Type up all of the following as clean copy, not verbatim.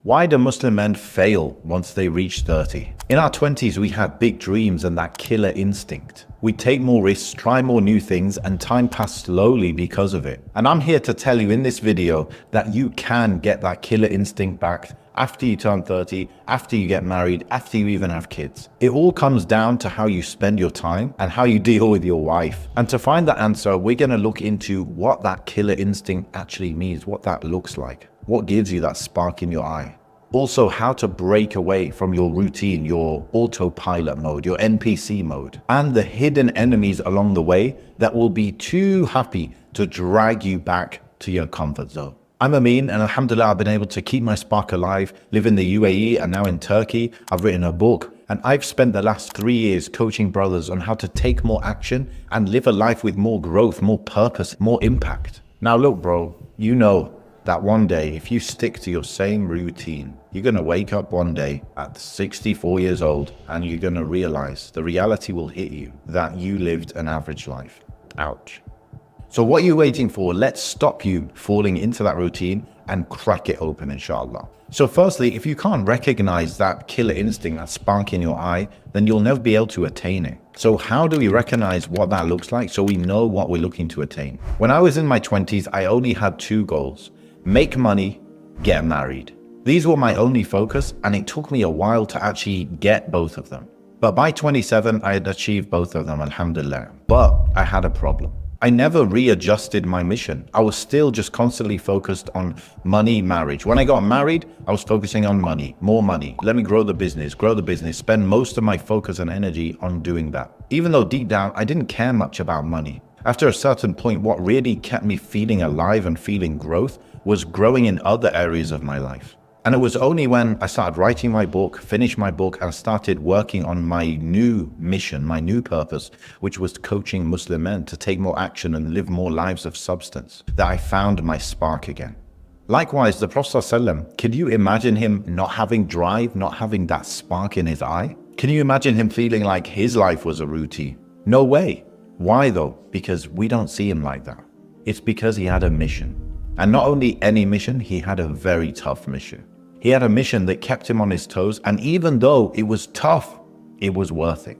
Why do Muslim men fail once they reach 30? In our 20s, we had big dreams and that killer instinct. We take more risks, try more new things, and time passed slowly because of it. And I'm here to tell you in this video that you can get that killer instinct back after you turn 30, after you get married, after you even have kids. It all comes down to how you spend your time and how you deal with your wife. And to find that answer, we're going to look into what that killer instinct actually means, what that looks like. What gives you that spark in your eye? Also, how to break away from your routine, your autopilot mode, your NPC mode, and the hidden enemies along the way that will be too happy to drag you back to your comfort zone. I'm Ameen, and alhamdulillah, I've been able to keep my spark alive, live in the UAE and now in Turkey. I've written a book, and I've spent the last 3 years coaching brothers on how to take more action and live a life with more growth, more purpose, more impact. Now look, bro, you know that one day, if you stick to your same routine, you're going to wake up one day at 64 years old and you're going to realize the reality will hit you that you lived an average life. Ouch. So what are you waiting for? Let's stop you falling into that routine and crack it open, inshallah. So firstly, if you can't recognize that killer instinct, that spark in your eye, then you'll never be able to attain it. So how do we recognize what that looks like so we know what we're looking to attain? When I was in my 20s, I only had 2 goals. Make money, get married. These were my only focus, and it took me a while to actually get both of them. But by 27, I had achieved both of them, alhamdulillah. But I had a problem. I never readjusted my mission. I was still just constantly focused on money, marriage. When I got married, I was focusing on money, more money. Let me grow the business, spend most of my focus and energy on doing that. Even though deep down, I didn't care much about money. After a certain point, what really kept me feeling alive and feeling growth was growing in other areas of my life. And it was only when I started writing my book, finished my book, and started working on my new mission, my new purpose, which was coaching Muslim men to take more action and live more lives of substance, that I found my spark again. Likewise, the Prophet ﷺ, can you imagine him not having drive, not having that spark in his eye? Can you imagine him feeling like his life was a routine? No way. Why though? Because we don't see him like that. It's because he had a mission. And not only any mission, he had a very tough mission. He had a mission that kept him on his toes, and even though it was tough, it was worth it.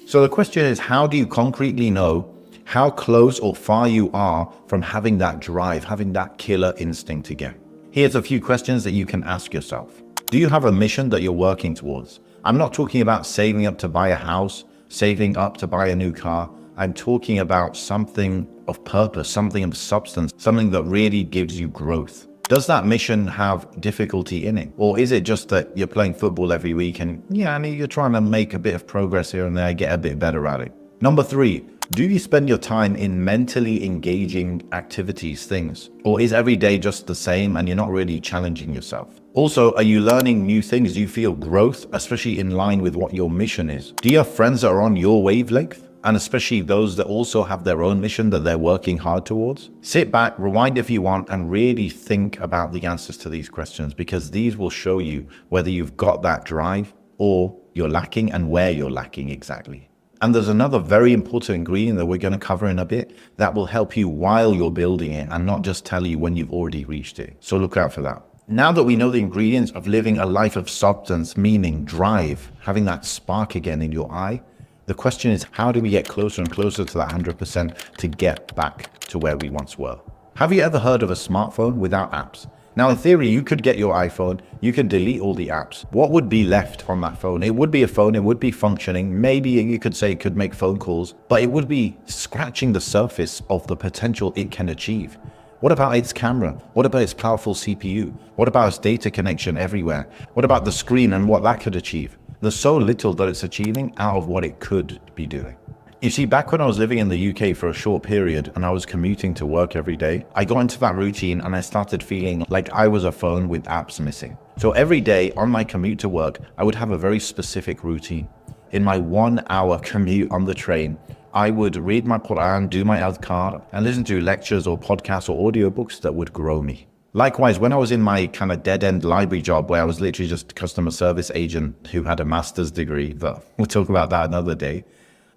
So the question is, how do you concretely know how close or far you are from having that drive, having that killer instinct again? Here's a few questions that you can ask yourself. Do you have a mission that you're working towards? I'm not talking about saving up to buy a house, saving up to buy a new car. I'm talking about something of purpose, something of substance, something that really gives you growth. Does that mission have difficulty in it? Or is it just that you're playing football every week and you're trying to make a bit of progress here and there, get a bit better at it? Number 3, do you spend your time in mentally engaging activities, things? Or is every day just the same and you're not really challenging yourself? Also, are you learning new things? Do you feel growth, especially in line with what your mission is? Do you have friends that are on your wavelength? And especially those that also have their own mission that they're working hard towards? Sit back, rewind if you want, and really think about the answers to these questions, because these will show you whether you've got that drive or you're lacking and where you're lacking exactly. And there's another very important ingredient that we're going to cover in a bit that will help you while you're building it and not just tell you when you've already reached it. So look out for that. Now that we know the ingredients of living a life of substance, meaning drive, having that spark again in your eye, the question is, how do we get closer and closer to that 100% to get back to where we once were? Have you ever heard of a smartphone without apps? Now, in theory, you could get your iPhone, you can delete all the apps. What would be left on that phone? It would be a phone, it would be functioning. Maybe you could say it could make phone calls, but it would be scratching the surface of the potential it can achieve. What about its camera? What about its powerful CPU? What about its data connection everywhere? What about the screen and what that could achieve? There's so little that it's achieving out of what it could be doing. You see, back when I was living in the UK for a short period and I was commuting to work every day, I got into that routine and I started feeling like I was a phone with apps missing. So every day on my commute to work, I would have a very specific routine. In my 1-hour commute on the train, I would read my Quran, do my adhkar, and listen to lectures or podcasts or audiobooks that would grow me. Likewise, when I was in my kind of dead-end library job where I was literally just a customer service agent who had a master's degree, but we'll talk about that another day,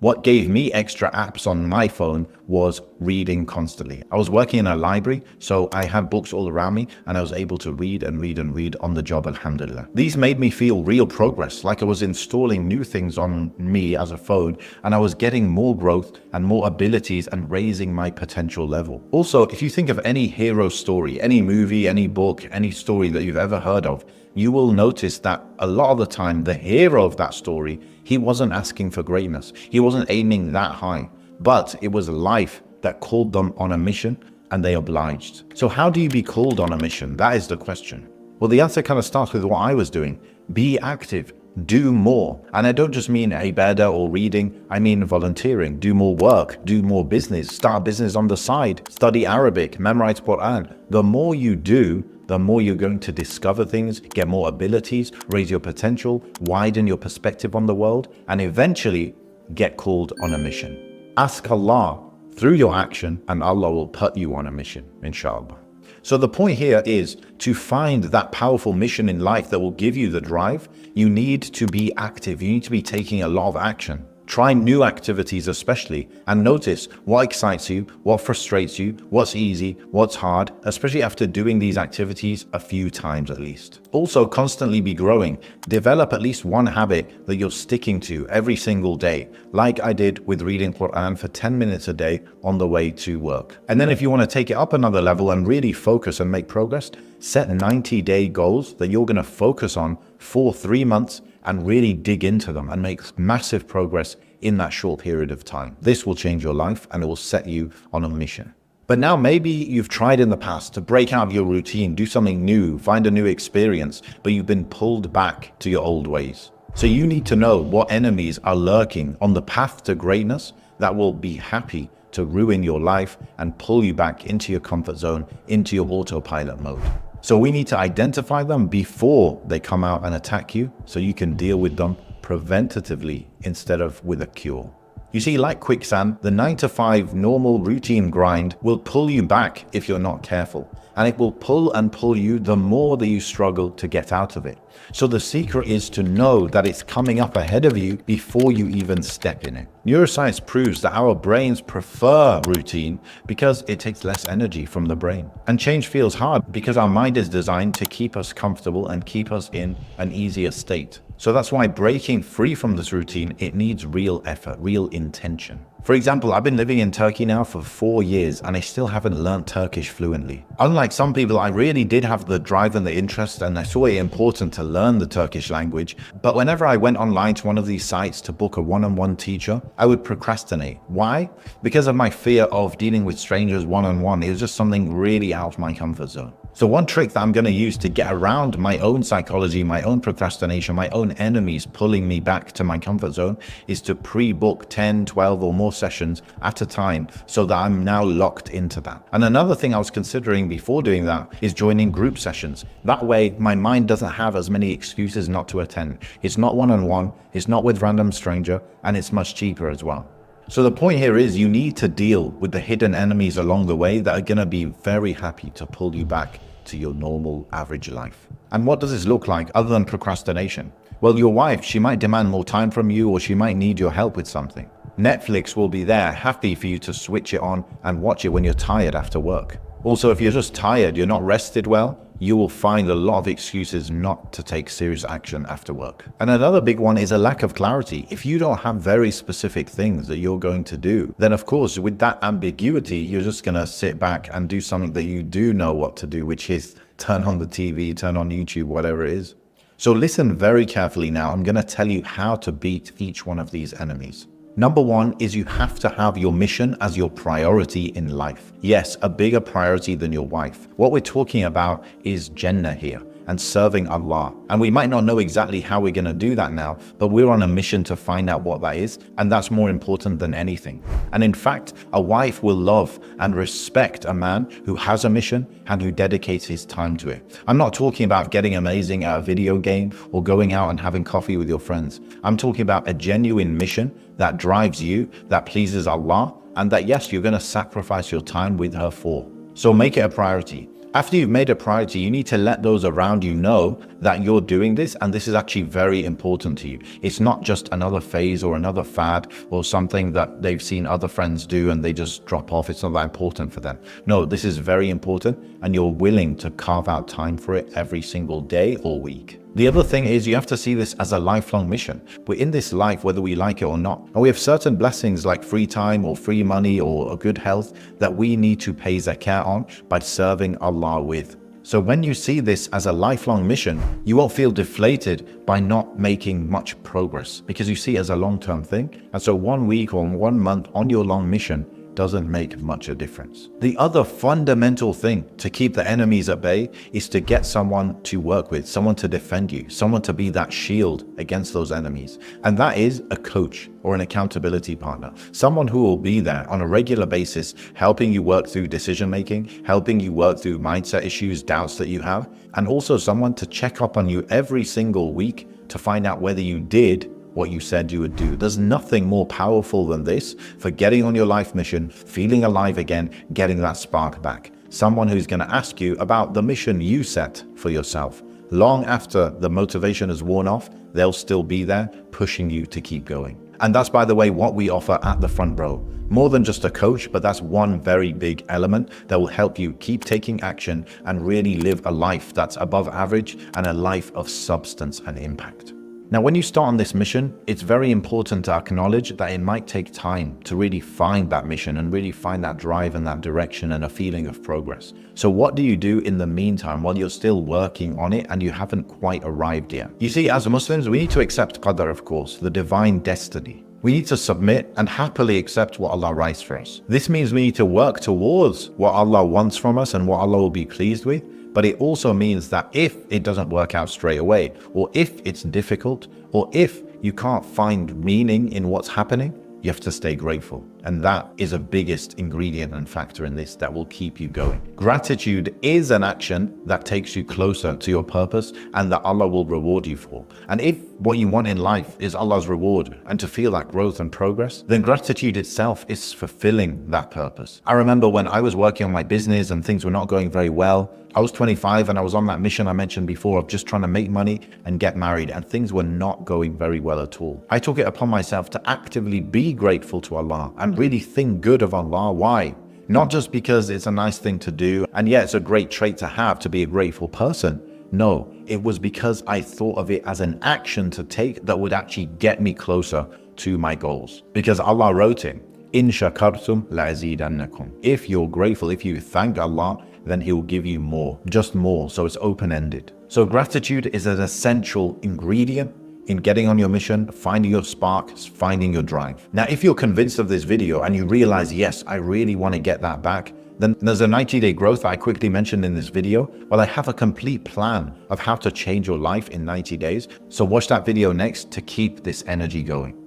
What gave me extra apps on my phone was reading constantly. I was working in a library, so I had books all around me and I was able to read and read and read on the job, alhamdulillah. These made me feel real progress, like I was installing new things on me as a phone and I was getting more growth and more abilities and raising my potential level. Also, if you think of any hero story, any movie, any book, any story that you've ever heard of, you will notice that a lot of the time, the hero of that story, he wasn't asking for greatness. He wasn't aiming that high, but it was life that called them on a mission and they obliged. So how do you be called on a mission? That is the question. Well, the answer kind of starts with what I was doing. Be active, do more. And I don't just mean ibadah or reading, I mean volunteering, do more work, do more business, start a business on the side, study Arabic, memorize Quran. The more you do, the more you're going to discover things, get more abilities, raise your potential, widen your perspective on the world, and eventually get called on a mission. Ask Allah through your action and Allah will put you on a mission, inshallah. So the point here is to find that powerful mission in life that will give you the drive. You need to be active. You need to be taking a lot of action. Try new activities especially and notice what excites you, what frustrates you, what's easy, what's hard, especially after doing these activities a few times at least. Also constantly be growing. Develop at least one habit that you're sticking to every single day, like I did with reading Quran for 10 minutes a day on the way to work. And then if you want to take it up another level and really focus and make progress, set 90-day goals that you're going to focus on for 3 months and really dig into them and make massive progress in that short period of time. This will change your life and it will set you on a mission. But now maybe you've tried in the past to break out of your routine, do something new, find a new experience, but you've been pulled back to your old ways. So you need to know what enemies are lurking on the path to greatness that will be happy to ruin your life and pull you back into your comfort zone, into your autopilot mode. So we need to identify them before they come out and attack you so you can deal with them preventatively instead of with a cure. You see, like quicksand, the 9 to 5 normal routine grind will pull you back if you're not careful. And it will pull and pull you the more that you struggle to get out of it. So the secret is to know that it's coming up ahead of you before you even step in it. Neuroscience proves that our brains prefer routine because it takes less energy from the brain. And change feels hard because our mind is designed to keep us comfortable and keep us in an easier state. So that's why breaking free from this routine, it needs real effort, real intention. For example, I've been living in Turkey now for 4 years and I still haven't learned Turkish fluently. Unlike some people, I really did have the drive and the interest and I saw it important to learn the Turkish language. But whenever I went online to one of these sites to book a one-on-one teacher, I would procrastinate. Why? Because of my fear of dealing with strangers one-on-one. It was just something really out of my comfort zone. So one trick that I'm going to use to get around my own psychology, my own procrastination, my own enemies pulling me back to my comfort zone is to pre-book 10, 12 or more sessions at a time so that I'm now locked into that. And another thing I was considering before doing that is joining group sessions. That way my mind doesn't have as many excuses not to attend. It's not one-on-one, it's not with random stranger, and it's much cheaper as well. So the point here is you need to deal with the hidden enemies along the way that are going to be very happy to pull you back to your normal average life. And what does this look like other than procrastination? Well, your wife, she might demand more time from you or she might need your help with something. Netflix will be there happy for you to switch it on and watch it when you're tired after work. Also, if you're just tired, you're not rested well, you will find a lot of excuses not to take serious action after work. And another big one is a lack of clarity. If you don't have very specific things that you're going to do, then of course with that ambiguity, you're just going to sit back and do something that you do know what to do, which is turn on the TV, turn on YouTube, whatever it is. So listen very carefully now. I'm going to tell you how to beat each one of these enemies. Number one is you have to have your mission as your priority in life. Yes, a bigger priority than your wife. What we're talking about is Jannah here and serving Allah. And we might not know exactly how we're going to do that now, but we're on a mission to find out what that is. And that's more important than anything. And in fact, a wife will love and respect a man who has a mission and who dedicates his time to it. I'm not talking about getting amazing at a video game or going out and having coffee with your friends. I'm talking about a genuine mission that drives you, that pleases Allah, and that yes, you're going to sacrifice your time with her for. So make it a priority. After you've made a priority, you need to let those around you know that you're doing this and this is actually very important to you. It's not just another phase or another fad or something that they've seen other friends do and they just drop off. It's not that important for them. No, this is very important and you're willing to carve out time for it every single day or week. The other thing is you have to see this as a lifelong mission. We're in this life whether we like it or not. And we have certain blessings like free time or free money or a good health that we need to pay zakat on by serving Allah with. So when you see this as a lifelong mission, you won't feel deflated by not making much progress because you see it as a long-term thing. And so 1 week or 1 month on your long mission doesn't make much a difference. The other fundamental thing to keep the enemies at bay is to get someone to work with, someone to defend you, someone to be that shield against those enemies. And that is a coach or an accountability partner, someone who will be there on a regular basis, helping you work through decision making, helping you work through mindset issues, doubts that you have, and also someone to check up on you every single week to find out whether you did what you said you would do. There's nothing more powerful than this for getting on your life mission, feeling alive again, getting that spark back. Someone who's going to ask you about the mission you set for yourself. Long after the motivation has worn off, they'll still be there pushing you to keep going. And that's, by the way, what we offer at the front row. More than just a coach, but that's one very big element that will help you keep taking action and really live a life that's above average and a life of substance and impact. Now, when you start on this mission, it's very important to acknowledge that it might take time to really find that mission and really find that drive and that direction and a feeling of progress. So what do you do in the meantime while you're still working on it and you haven't quite arrived yet? You see, as Muslims, we need to accept qadar, of course, the divine destiny. We need to submit and happily accept what Allah writes for us. This means we need to work towards what Allah wants from us and what Allah will be pleased with. But it also means that if it doesn't work out straight away, or if it's difficult, or if you can't find meaning in what's happening, you have to stay grateful. And that is a biggest ingredient and factor in this that will keep you going. Gratitude is an action that takes you closer to your purpose and that Allah will reward you for. And if what you want in life is Allah's reward and to feel that growth and progress, then gratitude itself is fulfilling that purpose. I remember when I was working on my business and things were not going very well. I was 25 and I was on that mission I mentioned before of just trying to make money and get married, and things were not going very well at all. I took it upon myself to actively be grateful to Allah and really think good of Allah. Why? Not just because it's a nice thing to do, and yeah, it's a great trait to have to be a grateful person. No, it was because I thought of it as an action to take that would actually get me closer to my goals. Because Allah wrote it, In shakartum la'azidannakum. If you're grateful, if you thank Allah, then He will give you more, just more. So it's open-ended. So gratitude is an essential ingredient in getting on your mission, finding your spark, finding your drive. Now, if you're convinced of this video and you realize, yes, I really want to get that back, then there's a 90-day growth that I quickly mentioned in this video. Well, I have a complete plan of how to change your life in 90 days. So watch that video next to keep this energy going.